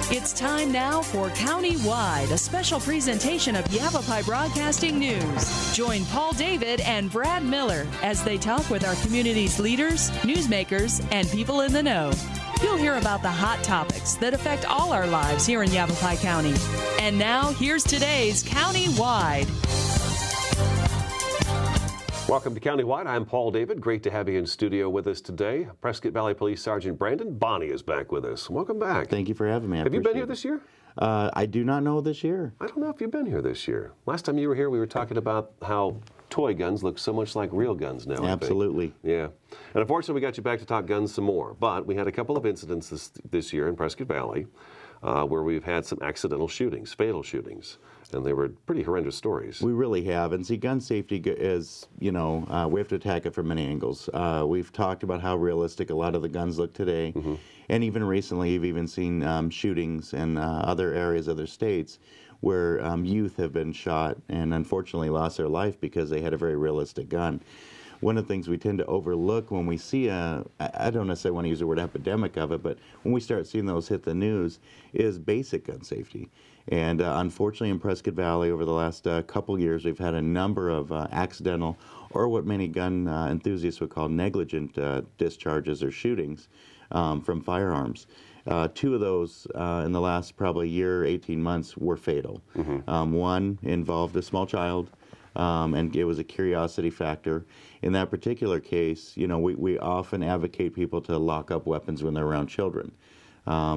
It's time now for County-Wide, a special presentation of Yavapai Broadcasting News. Join Paul David and Brad Miller as they talk with our community's leaders, newsmakers, and people in the know. You'll hear about the hot topics that affect all our lives here in Yavapai County. And now, here's today's County-Wide. Welcome to County-Wide. I'm Paul David. Great to have you in studio with us today. Prescott Valley Police Sergeant Brandon Bonney is back with us. Welcome back. Thank you for having me. Have you been here this year? I do not know this year. I don't know if you've been here this year. Last time you were here, we were talking about how toy guns look so much like real guns now. Absolutely. Yeah. And unfortunately, we got you back to talk guns some more. But we had a couple of incidents this year in Prescott Valley where we've had some accidental shootings, fatal shootings. And they were pretty horrendous stories. We really have. And see, gun safety is, we have to attack it from many angles. We've talked about how realistic a lot of the guns look today. Mm-hmm. And even recently, you've even seen shootings in other areas, other states, where youth have been shot and unfortunately lost their life because they had a very realistic gun. One of the things we tend to overlook when we see I don't necessarily want to use the word epidemic of it, but when we start seeing those hit the news, is basic gun safety. And unfortunately in Prescott Valley over the last couple years, we've had a number of accidental, or what many gun enthusiasts would call negligent discharges or shootings from firearms. Two of those in the last probably year, 18 months were fatal. Mm-hmm. One involved a small child. And it was a curiosity factor. In that particular case, we often advocate people to lock up weapons when they're around children.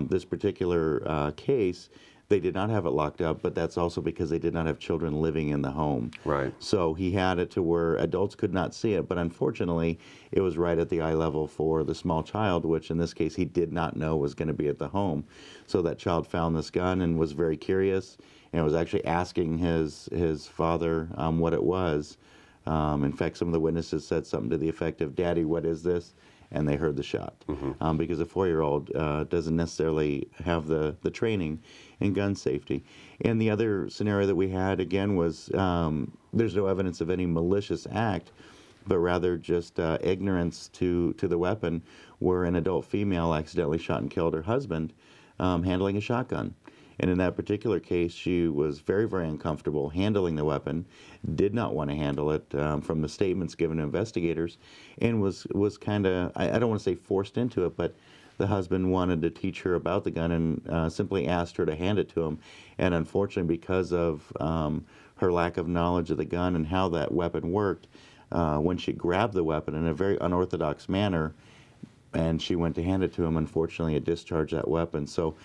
This particular case, they did not have it locked up, but that's also because they did not have children living in the home. Right. So he had it to where adults could not see it, but unfortunately, it was right at the eye level for the small child, which in this case he did not know was going to be at the home. So that child found this gun and was very curious, and was actually asking his father what it was. In fact, some of the witnesses said something to the effect of, "Daddy, what is this?" And they heard the shot. Mm-hmm. Because a 4-year-old doesn't necessarily have the training in gun safety. And the other scenario that we had, again, was there's no evidence of any malicious act, but rather just ignorance to the weapon, where an adult female accidentally shot and killed her husband handling a shotgun. And in that particular case, she was very, very uncomfortable handling the weapon, did not want to handle it from the statements given to investigators, and was kind of, I don't want to say forced into it, but the husband wanted to teach her about the gun and simply asked her to hand it to him. And unfortunately, because of her lack of knowledge of the gun and how that weapon worked, when she grabbed the weapon in a very unorthodox manner, and she went to hand it to him, unfortunately, it discharged that weapon. So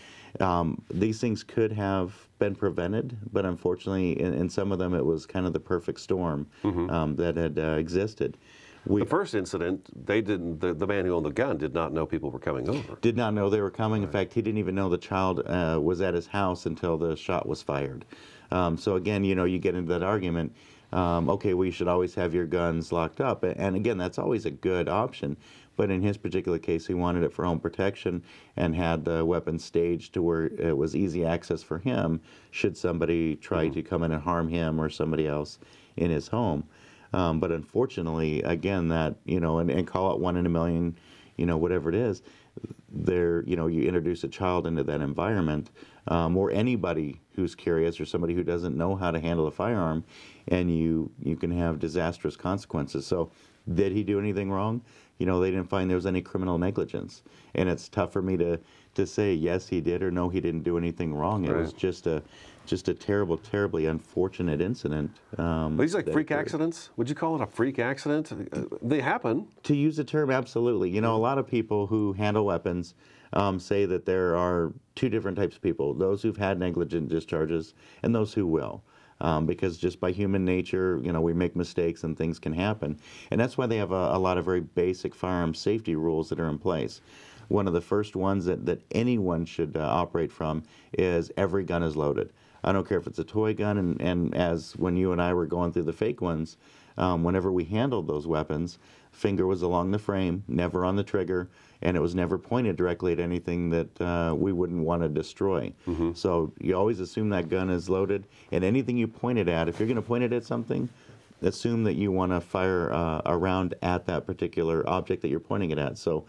these things could have been prevented, but unfortunately, in some of them, it was kind of the perfect storm that had existed. The first incident, they didn't. The man who owned the gun did not know people were coming over. Did not know they were coming. Right. In fact, he didn't even know the child was at his house until the shot was fired. So again, you get into that argument. Okay, well, you should always have your guns locked up, and again, that's always a good option. But in his particular case, he wanted it for home protection and had the weapon staged to where it was easy access for him should somebody try to come in and harm him or somebody else in his home. But unfortunately, again, that, and call it 1 in a million, whatever it is, you introduce a child into that environment, or anybody who's curious or somebody who doesn't know how to handle a firearm, and you can have disastrous consequences. So did he do anything wrong? They didn't find there was any criminal negligence. And it's tough for me to say yes, he did, or no, he didn't do anything wrong. It was just a terrible, terribly unfortunate incident. These like freak accidents? Would you call it a freak accident? They happen. To use the term, absolutely. A lot of people who handle weapons say that there are two different types of people, those who've had negligent discharges and those who will. Because just by human nature, we make mistakes and things can happen. And that's why they have a lot of very basic firearm safety rules that are in place. One of the first ones that anyone should operate from is every gun is loaded. I don't care if it's a toy gun, and as when you and I were going through the fake ones, whenever we handled those weapons, finger was along the frame, never on the trigger, and it was never pointed directly at anything that we wouldn't want to destroy. Mm-hmm. So you always assume that gun is loaded, and anything you point it at, if you're going to point it at something, assume that you want to fire a round at that particular object that you're pointing it at. So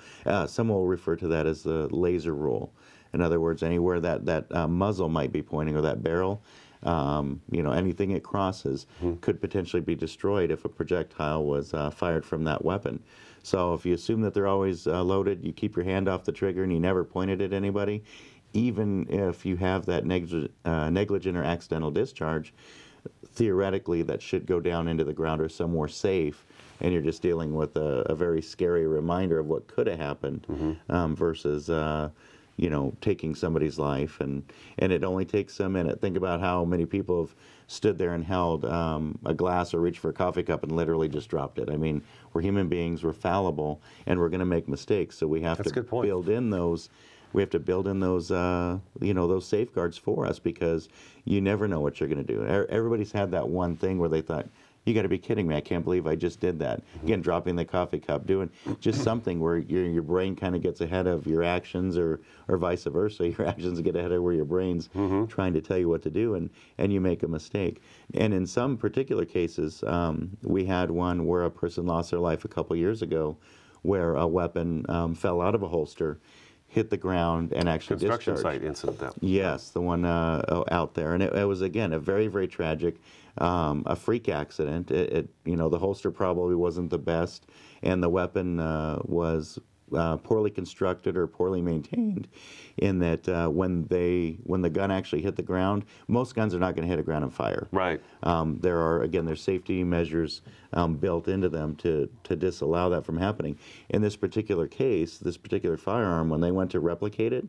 some will refer to that as the laser rule. In other words, anywhere that muzzle might be pointing or that barrel, anything it crosses could potentially be destroyed if a projectile was fired from that weapon. So if you assume that they're always loaded, you keep your hand off the trigger and you never point it at anybody, even if you have that negligent or accidental discharge, theoretically that should go down into the ground or somewhere safe, and you're just dealing with a very scary reminder of what could have happened versus taking somebody's life, and it only takes a minute. Think about how many people have stood there and held a glass or reached for a coffee cup and literally just dropped it. I mean, we're human beings, we're fallible, and we're going to make mistakes, so we have to build in those. We have to build in those, those safeguards for us, because you never know what you're going to do. Everybody's had that one thing where they thought, you got to be kidding me, I can't believe I just did that. Again, dropping the coffee cup, doing just something where your brain kind of gets ahead of your actions, or vice versa. Your actions get ahead of where your brain's trying to tell you what to do, and you make a mistake. And in some particular cases, we had one where a person lost their life a couple years ago, where a weapon fell out of a holster, hit the ground, and actually construction discharged. site incident. That. Yes, the one out there, and it was, again, a very, very tragic, a freak accident. The holster probably wasn't the best, and the weapon was poorly constructed or poorly maintained, in that when the gun actually hit the ground, most guns are not going to hit a ground and fire. Right. There's safety measures built into them to disallow that from happening. In this particular case, this particular firearm, when they went to replicate it,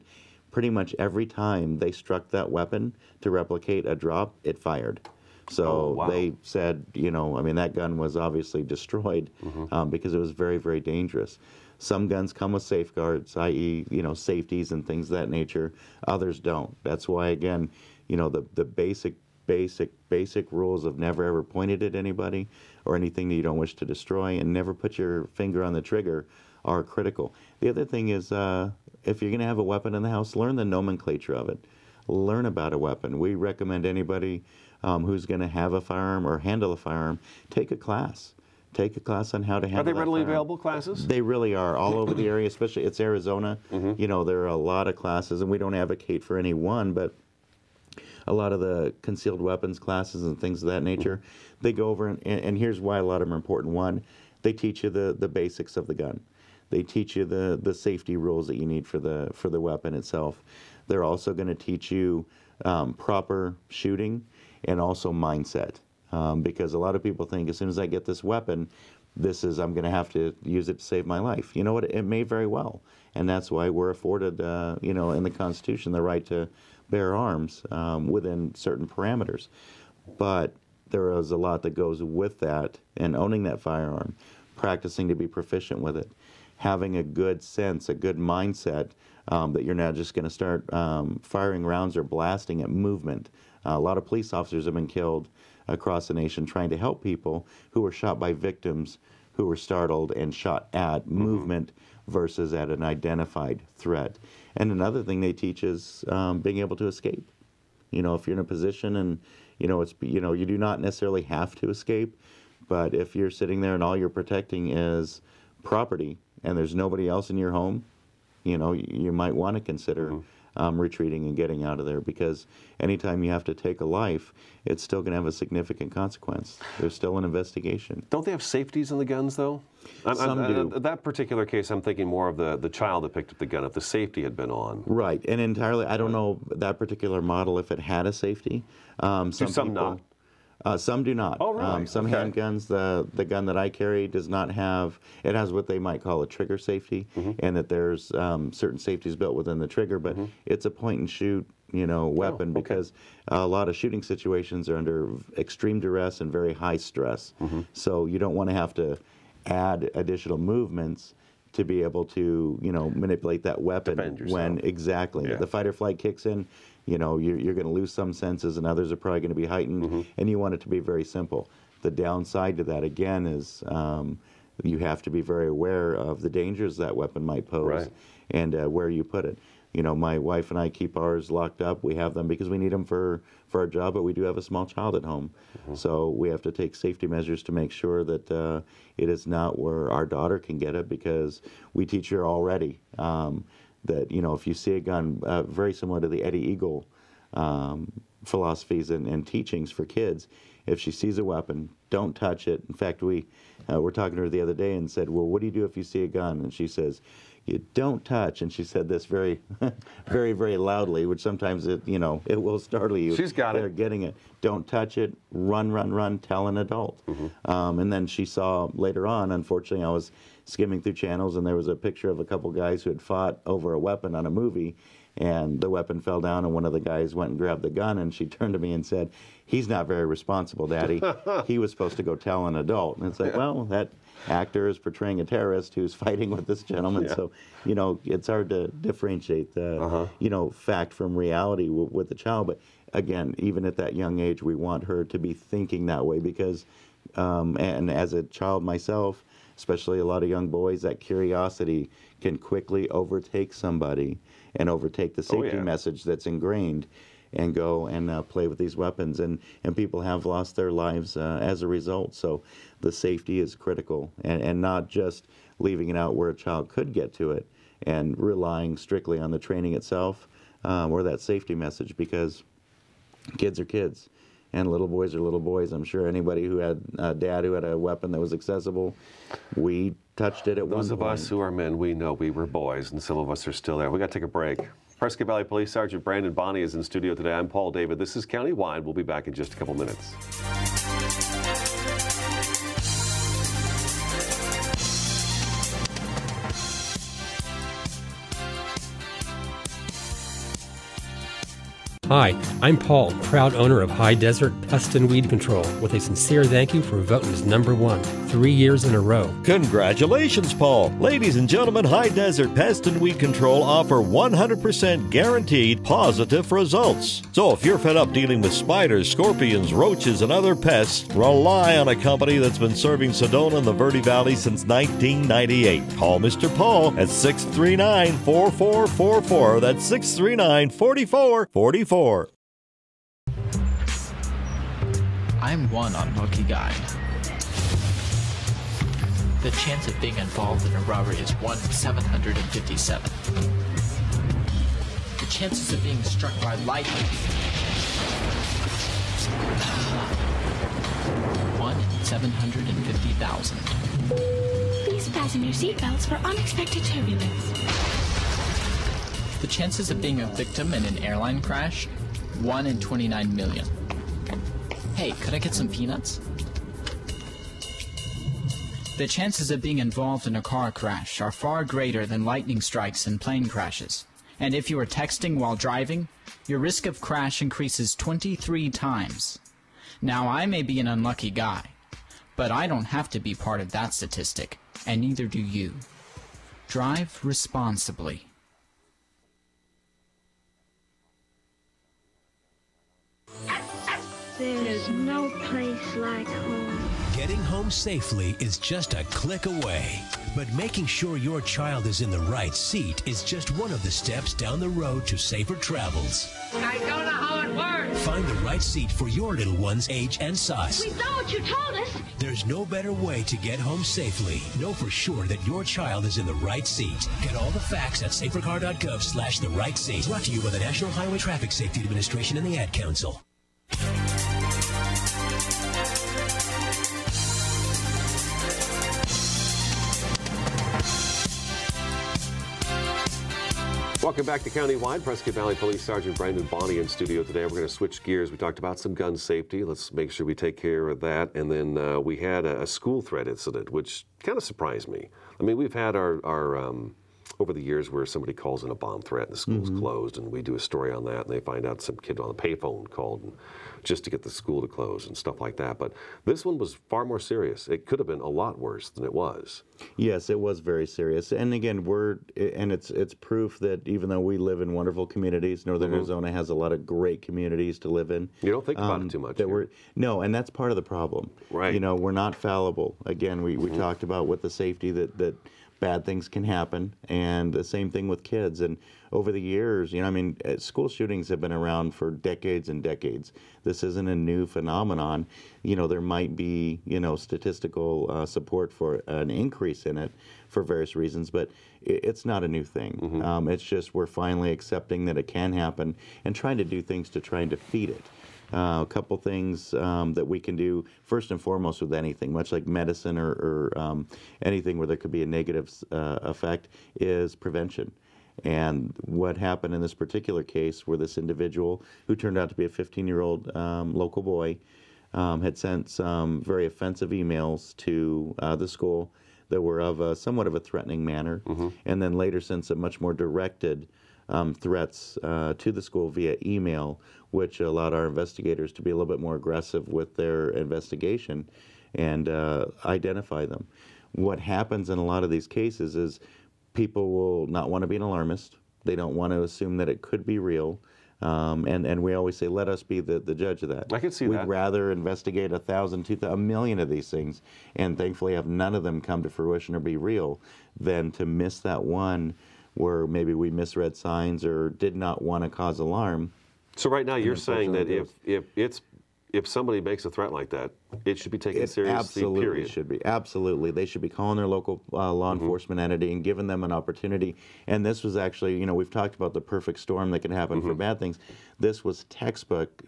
pretty much every time they struck that weapon to replicate a drop, it fired. So they said, that gun was obviously destroyed because it was very, very dangerous. Some guns come with safeguards, i.e., safeties and things of that nature. Others don't. That's why, again, the basic rules of never ever point it at anybody or anything that you don't wish to destroy, and never put your finger on the trigger, are critical. The other thing is, if you're going to have a weapon in the house, learn the nomenclature of it. Learn about a weapon. We recommend anybody who's going to have a firearm or handle a firearm, take a class. Take a class on how to handle. Are they readily firearm. available classes? They really are, all over the area, especially it's Arizona. There are a lot of classes, and we don't advocate for any one, but a lot of the concealed weapons classes and things of that nature, they go over, and here's why a lot of them are important. One, they teach you the basics of the gun. They teach you the safety rules that you need for the weapon itself. They're also going to teach you proper shooting and also mindset. Because a lot of people think, as soon as I get this weapon, I'm going to have to use it to save my life. You know what? It may very well. And that's why we're afforded, in the Constitution, the right to bear arms within certain parameters. But there is a lot that goes with that, and owning that firearm, practicing to be proficient with it, having a good sense, a good mindset that you're not just going to start firing rounds or blasting at movement. A lot of police officers have been killed across the nation trying to help people who were shot by victims who were startled and shot at movement versus at an identified threat. And another thing they teach is being able to escape. If you're in a position and you do not necessarily have to escape, but if you're sitting there and all you're protecting is property and there's nobody else in your home, you might want to consider retreating and getting out of there, because anytime you have to take a life, it's still going to have a significant consequence. There's still an investigation. Don't they have safeties in the guns, though? Some do. That particular case, I'm thinking more of the child that picked up the gun, if the safety had been on. Right, and entirely, I don't know that particular model if it had a safety. Some not? Some do not. Oh, really? Some handguns, the gun that I carry does not have, it has what they might call a trigger safety, and that there's certain safeties built within the trigger, but it's a point and shoot weapon, because a lot of shooting situations are under extreme duress and very high stress. So you don't want to have to add additional movements to be able to, manipulate that weapon when the fight or flight kicks in. You're going to lose some senses, and others are probably going to be heightened, and you want it to be very simple. The downside to that, again, is you have to be very aware of the dangers that weapon might pose and where you put it. You know, my wife and I keep ours locked up. We have them because we need them for our job, but we do have a small child at home. So we have to take safety measures to make sure that it is not where our daughter can get it, because we teach her already that, you know, if you see a gun, very similar to the Eddie Eagle philosophies and teachings for kids, if she sees a weapon, don't touch it. In fact, we were talking to her the other day and said, well, what do you do if you see a gun? And she says, you don't touch. And she said this very, very, very loudly, which sometimes it will startle you. She's got it. They're getting it. Don't touch it. Run, run, run. Tell an adult. And then she saw later on, unfortunately, I was skimming through channels, and there was a picture of a couple guys who had fought over a weapon on a movie, and the weapon fell down, and one of the guys went and grabbed the gun, and she turned to me and said, he's not very responsible, Daddy. He was supposed to go tell an adult. And it's like, well, that actor is portraying a terrorist who's fighting with this gentleman. So, you know, it's hard to differentiate the, you know, fact from reality with the child. But again, even at that young age, we want her to be thinking that way, because, and as a child myself, especially a lot of young boys, that curiosity can quickly overtake somebody and overtake the safety message that's ingrained, and go and play with these weapons. And people have lost their lives as a result. So the safety is critical, and not just leaving it out where a child could get to it and relying strictly on the training itself or that safety message, because kids are kids. And little boys are little boys. I'm sure anybody who had a dad who had a weapon that was accessible, we touched it at one point. Those of us who are men, we know we were boys, and some of us are still there. We got to take a break. Prescott Valley Police Sergeant Brandon Bonney is in studio today. I'm Paul David. This is Countywide. We'll be back in just a couple minutes. Hi, I'm Paul, proud owner of High Desert Pest and Weed Control, with a sincere thank you for voting as #1 3 years in a row. Congratulations, Paul. Ladies and gentlemen, High Desert Pest and Weed Control offer 100% guaranteed positive results. So if you're fed up dealing with spiders, scorpions, roaches, and other pests, rely on a company that's been serving Sedona and the Verde Valley since 1998. Call Mr. Paul at 639-4444. That's 639-4444. I'm one unlucky guy. The chance of being involved in a robbery is 1 in 757. The chances of being struck by lightning, 1 in 750,000. Please fasten your seatbelts for unexpected turbulence. The chances of being a victim in an airline crash, 1 in 29 million. Hey, could I get some peanuts? The chances of being involved in a car crash are far greater than lightning strikes and plane crashes. And if you are texting while driving, your risk of crash increases 23 times. Now, I may be an unlucky guy, but I don't have to be part of that statistic, and neither do you. Drive responsibly. There's no place like home. Getting home safely is just a click away. But making sure your child is in the right seat is just one of the steps down the road to safer travels. I don't know how it works. Find the right seat for your little one's age and size. We know what you told us. There's no better way to get home safely. Know for sure that your child is in the right seat. Get all the facts at safercar.gov/the right seat. Brought to you by the National Highway Traffic Safety Administration and the Ad Council. Welcome back to Countywide. Prescott Valley Police Sergeant Brandon Bonney in studio today. We're going to switch gears. We talked about some gun safety. Let's make sure we take care of that. And then we had a school threat incident, which kind of surprised me. I mean, we've had our over the years where somebody calls in a bomb threat and the school's closed, and we do a story on that, and they find out some kid on the payphone called and just to get the school to close and stuff like that. But this one was far more serious. It could have been a lot worse than it was. Yes, it was very serious. And again, it's proof that even though we live in wonderful communities, Northern Arizona has a lot of great communities to live in. You don't think about it too much. No, and that's part of the problem. Right. You know, we're not fallible. Again, we talked about with the safety that bad things can happen, and the same thing with kids. And over the years, you know, I mean, school shootings have been around for decades and decades. This isn't a new phenomenon. You know, there might be, you know, statistical support for an increase in it for various reasons, but it's not a new thing. It's just we're finally accepting that it can happen and trying to do things to try and defeat it. A couple things that we can do, first and foremost with anything, much like medicine or anything where there could be a negative effect, is prevention. And what happened in this particular case where this individual, who turned out to be a 15-year-old local boy, had sent some very offensive emails to the school that were of somewhat of a threatening manner, and then later sent some much more directed threats to the school via email, which allowed our investigators to be a little bit more aggressive with their investigation and identify them. What happens in a lot of these cases is people will not want to be an alarmist. They don't want to assume that it could be real. And we always say, let us be the judge of that. I can see We'd that. rather investigate 1,000, 2,000, a million of these things, and thankfully have none of them come to fruition or be real, than to miss that one where maybe we misread signs or did not want to cause alarm. So right now you're saying that if somebody makes a threat like that, it should be taken seriously, Absolutely period. should be. Absolutely. They should be calling their local law enforcement entity and giving them an opportunity. And this was actually, you know, we've talked about the perfect storm that can happen for bad things. This was textbook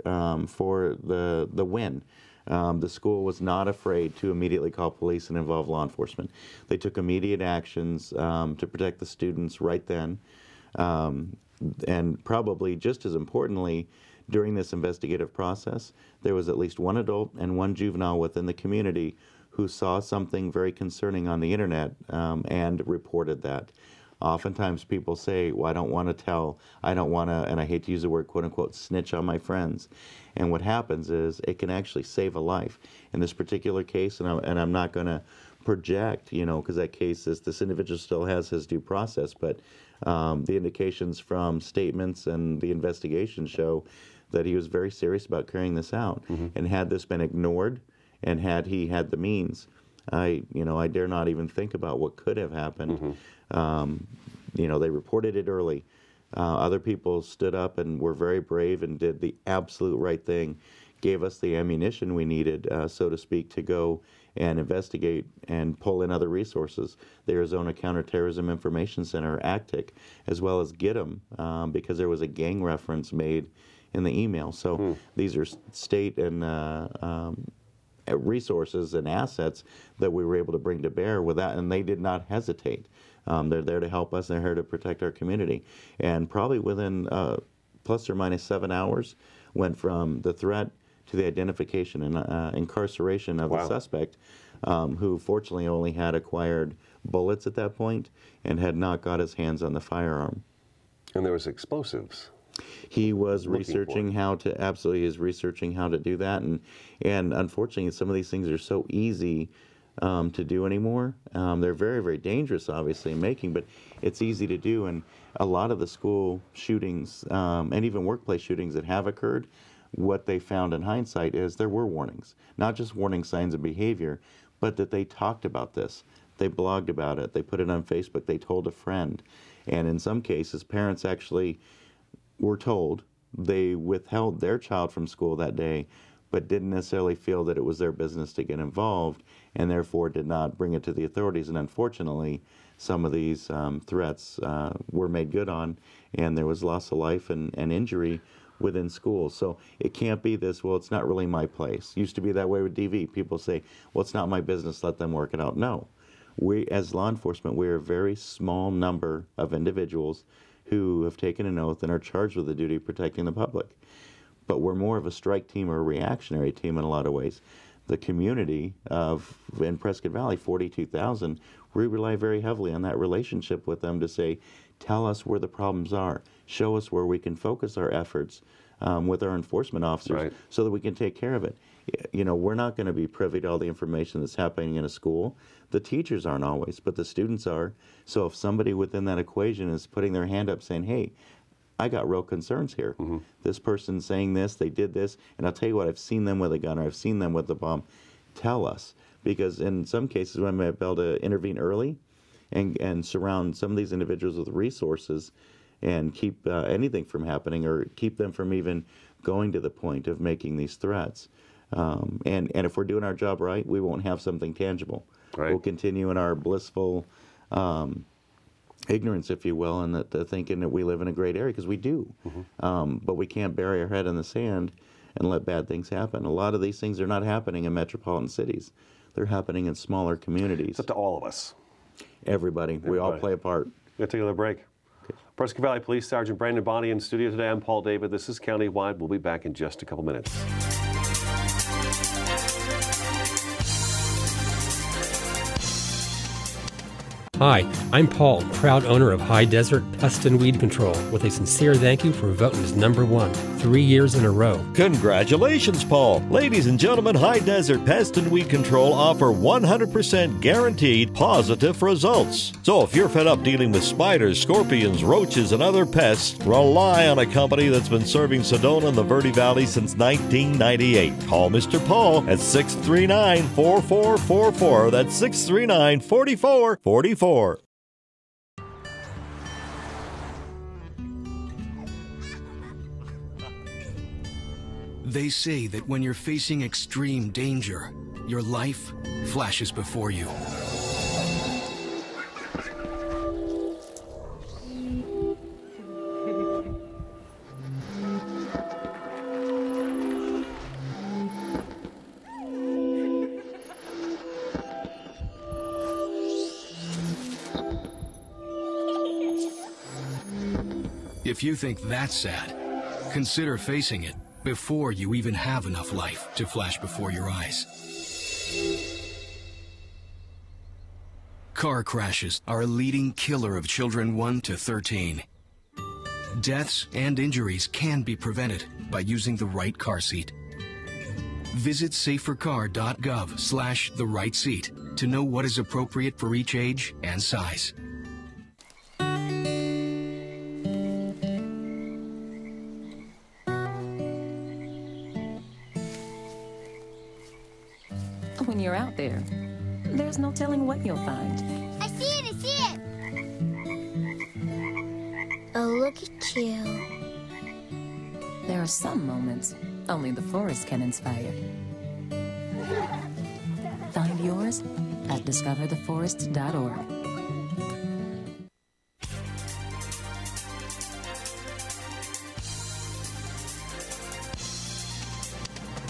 for the win. The school was not afraid to immediately call police and involve law enforcement. They took immediate actions to protect the students right then. And probably just as importantly, during this investigative process, there was at least one adult and one juvenile within the community who saw something very concerning on the internet and reported that. Oftentimes people say, well, I don't want to tell, I don't want to, and I hate to use the word quote unquote, snitch on my friends. And what happens is it can actually save a life. In this particular case, and I'm not going to project, you know, because that case is, this individual still has his due process, but the indications from statements and the investigation show that he was very serious about carrying this out. And had this been ignored, and had he had the means, I dare not even think about what could have happened. You know, they reported it early. Other people stood up and were very brave and did the absolute right thing, gave us the ammunition we needed, so to speak, to go and investigate and pull in other resources. The Arizona Counterterrorism Information Center, ACTIC, as well as GIT'em, because there was a gang reference made in the email. So these are state and resources and assets that we were able to bring to bear with that, and they did not hesitate. They're there to help us. They're here to protect our community. And probably within plus or minus 7 hours, went from the threat to the identification and incarceration of the suspect, who fortunately only had acquired bullets at that point and had not got his hands on the firearm. And there was explosives. He was researching how to, absolutely is researching how to do that. And unfortunately, some of these things are so easy to do anymore. They're very, very dangerous, obviously, in making, but it's easy to do. And a lot of the school shootings and even workplace shootings that have occurred, what they found in hindsight is there were warnings, not just warning signs of behavior, but that they talked about this. They blogged about it. They put it on Facebook. They told a friend. And in some cases, parents actually were told. They withheld their child from school that day, but didn't necessarily feel that it was their business to get involved, and therefore did not bring it to the authorities. And unfortunately, some of these threats were made good on, and there was loss of life and injury within schools. So it can't be this, well, it's not really my place. Used to be that way with DV. People say, well, it's not my business, let them work it out. No. We, as law enforcement, we're a very small number of individuals who have taken an oath and are charged with the duty of protecting the public. But we're more of a strike team or a reactionary team in a lot of ways. The community in Prescott Valley, 42,000, we rely very heavily on that relationship with them to say, tell us where the problems are, show us where we can focus our efforts with our enforcement officers so that we can take care of it. You know, we're not going to be privy to all the information that's happening in a school. The teachers aren't always, but the students are. So if somebody within that equation is putting their hand up saying, hey, I got real concerns here. This person's saying this, they did this, and I'll tell you what, I've seen them with a gun or I've seen them with a bomb. Tell us. Because in some cases, we might be able to intervene early and surround some of these individuals with resources and keep anything from happening, or keep them from even going to the point of making these threats. And if we're doing our job right, we won't have something tangible. Right. We'll continue in our blissful ignorance, if you will, and that thinking that we live in a great area, because we do. But we can't bury our head in the sand and let bad things happen. A lot of these things are not happening in metropolitan cities. They're happening in smaller communities. It's up to all of us. Everybody. We all play a part. We're going to take another break. Prescott Valley Police Sergeant Brandon Bonney in studio today. I'm Paul David. This is Countywide. We'll be back in just a couple minutes. Hi, I'm Paul, proud owner of High Desert Pest and Weed Control, with a sincere thank you for voting as #1 3 years in a row. Congratulations, Paul. Ladies and gentlemen, High Desert Pest and Weed Control offer 100% guaranteed positive results. So if you're fed up dealing with spiders, scorpions, roaches, and other pests, rely on a company that's been serving Sedona and the Verde Valley since 1998. Call Mr. Paul at 639-4444. That's 639-4444. They say that when you're facing extreme danger, your life flashes before you. If you think that's sad, consider facing it before you even have enough life to flash before your eyes. Car crashes are a leading killer of children 1 to 13. Deaths and injuries can be prevented by using the right car seat. Visit safercar.gov/the-right-seat to know what is appropriate for each age and size. When you're out there, there's no telling what you'll find. I see it, I see it! Oh, look at you. There are some moments only the forest can inspire. Find yours at discovertheforest.org.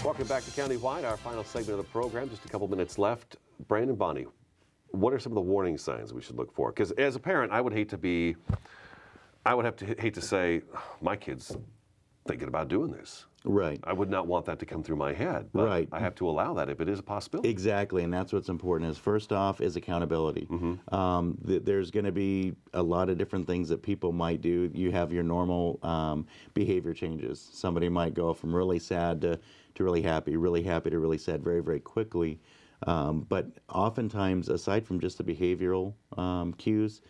Welcome back to Countywide, our final segment of the program. Just a couple minutes left. Brandon Bonney, what are some of the warning signs we should look for? Because as a parent, I would hate to say, my kid's thinking about doing this. Right. I would not want that to come through my head. But right. I have to allow that if it is a possibility. Exactly, and that's what's important. Is first off is accountability. There's going to be a lot of different things that people might do. You have your normal behavior changes. Somebody might go from really sad to really happy to really sad very, very quickly. But oftentimes, aside from just the behavioral cues,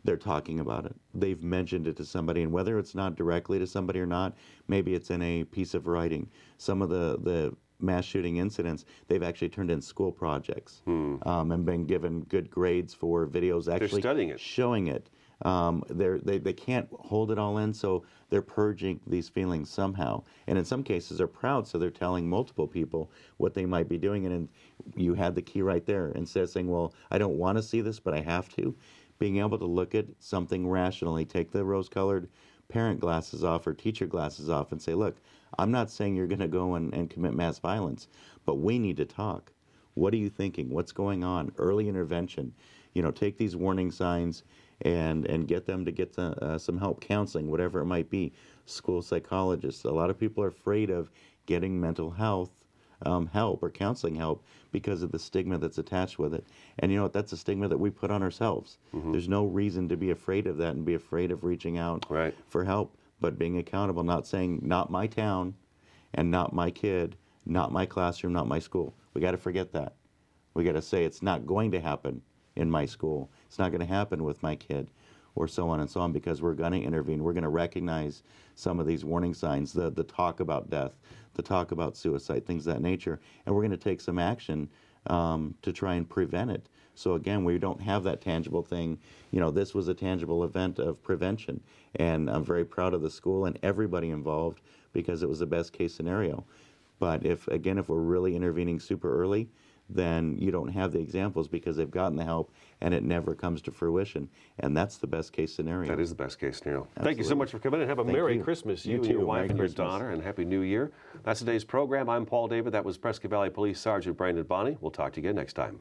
they're talking about it. They've mentioned it to somebody, and whether it's not directly to somebody or not, maybe it's in a piece of writing. Some of the mass shooting incidents, they've actually turned in school projects and been given good grades for videos actually studying it. Showing it. They can't hold it all in, so they're purging these feelings somehow. And in some cases, they're proud, so they're telling multiple people what they might be doing. And you had the key right there. Instead of saying, well, I don't want to see this, but I have to, being able to look at something rationally, take the rose-colored parent glasses off or teacher glasses off and say, look, I'm not saying you're going to go and commit mass violence, but we need to talk. What are you thinking? What's going on? Early intervention. You know, take these warning signs and get them to get some help, counseling, whatever it might be, school psychologists. A lot of people are afraid of getting mental health help or counseling help because of the stigma that's attached with it. And you know what? That's a stigma that we put on ourselves. There's no reason to be afraid of that and be afraid of reaching out for help, but being accountable, not saying, not my town and not my kid, not my classroom, not my school. We got to forget that. We got to say it's not going to happen in my school. It's not going to happen with my kid, or so on and so on, because we're going to intervene. We're going to recognize some of these warning signs, the talk about death, the talk about suicide, things of that nature, and we're going to take some action to try and prevent it So again, we don't have that tangible thing. You know, this was a tangible event of prevention, and I'm very proud of the school and everybody involved because it was the best case scenario. But if we're really intervening super early, then you don't have the examples because they've gotten the help and it never comes to fruition. And that's the best case scenario. That is the best case scenario. Absolutely. Thank you so much for coming in. Have a Merry Christmas, you and your wife and your daughter, and Happy New Year. That's today's program. I'm Paul David. That was Prescott Valley Police Sergeant Brandon Bonney. We'll talk to you again next time.